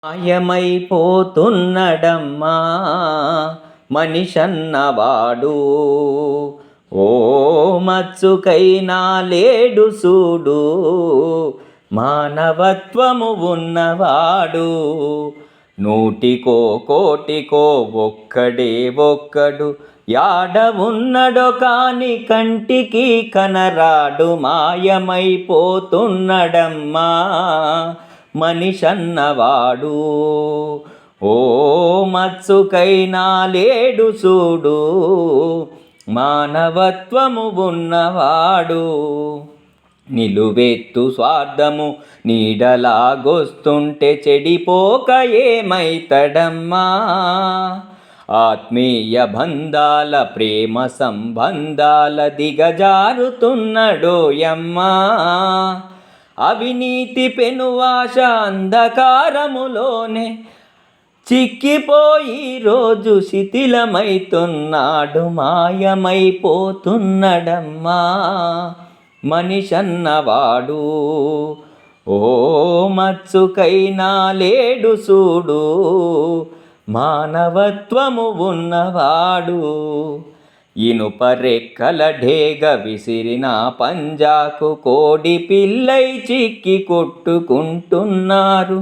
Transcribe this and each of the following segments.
మాయమైపోతున్నడమ్మా మనిషన్నవాడు. ఓ మచ్చుకైనా లేడు సూడు మానవత్వము ఉన్నవాడు. నూటికో కోటికో ఒక్కడే ఒక్కడు, యాడ ఉన్నడో కాని కంటికి కనరాడు. మాయమైపోతున్నడమ్మా మనిషన్నవాడు. ఓ మచ్చుకైనా లేడు చూడు మానవత్వము ఉన్నవాడు. నిలువెత్తు స్వార్థము నీడలాగొస్తుంటే చెడిపోక ఏమైతడమ్మా. ఆత్మీయ బంధాల ప్రేమ సంబంధాల దిగజారుతున్నడోయమ్మా. అవినీతి పెనువాశ అంధకారములోనే చిక్కిపోయి రోజు శిథిలమైతున్నాడు. మాయమైపోతున్నడమ్మా మనిషన్నవాడు. ఓ మచ్చుకైనా లేడు చూడు మానవత్వము ఉన్నవాడు. ఇనుప రెక్కల ఢేగ విసిరిన పంజాకు కోడి పిల్లై చిక్కి కొట్టుకుంటున్నారు.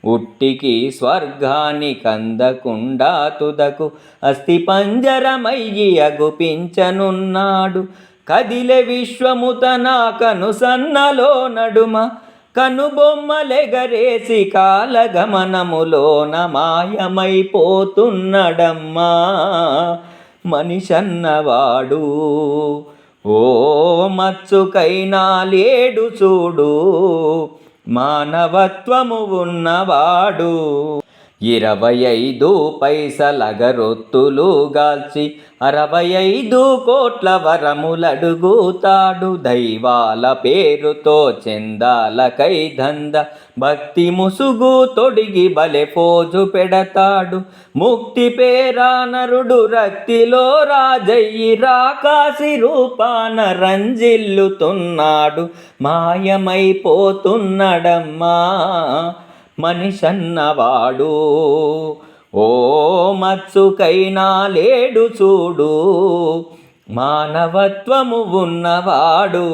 ఉట్టికి స్వర్గానికి అందకుండా తుదకు అస్థి పంజరమయ్యి అగుపించనున్నాడు. కదిలే విశ్వము తన కనుసన్నలో నడుమ కనుబొమ్మలెగరేసి కాలగమనములోన మాయమైపోతున్నడమ్మా మనిషన్నవాడు. ఓ మచ్చుకైనా లేడు చూడు మానవత్వము ఉన్నవాడు. 25 పైసల గరొత్తులు గాల్చి 65 కోట్ల వరములడుగుతాడు. దైవాల పేరుతో చందాలకై దంద భక్తి ముసుగు తొడిగి బలె పోజు పెడతాడు. ముక్తి పేరానరుడు రక్తిలో రాజయ్యి రాకాసి రూపాన రంజిల్లుతున్నాడు. మాయమైపోతున్నడమ్మా మనిషన్నవాడు. ఓ మచ్చుకైనా లేడు చూడు మానవత్వము ఉన్నవాడు.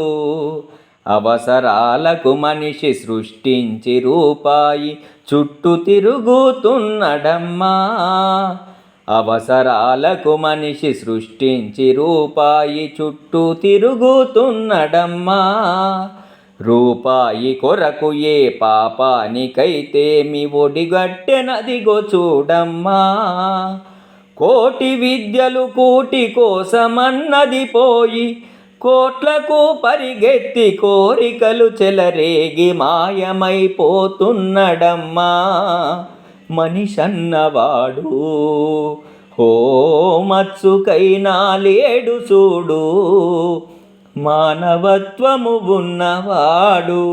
అవసరాలకు మనిషి సృష్టించి రూపాయి చుట్టూ తిరుగుతున్నడమ్మా. అవసరాలకు మనిషి సృష్టించి రూపాయి చుట్టూ తిరుగుతున్నడమ్మా. రూపాయి కొరకు ఏ పాపానికైతే మీ ఒడిగట్టెనదిగో చూడమ్మా. కోటి విద్యలు కూటి కోసమన్నది పోయి కోట్లకు పరిగెత్తి కోరికలు చెలరేగి మాయమైపోతున్నడమ్మా మనిషన్నవాడు. ఓ మచ్చుకైనా లేడు చూడు మానవత్వము ఉన్నవాడు.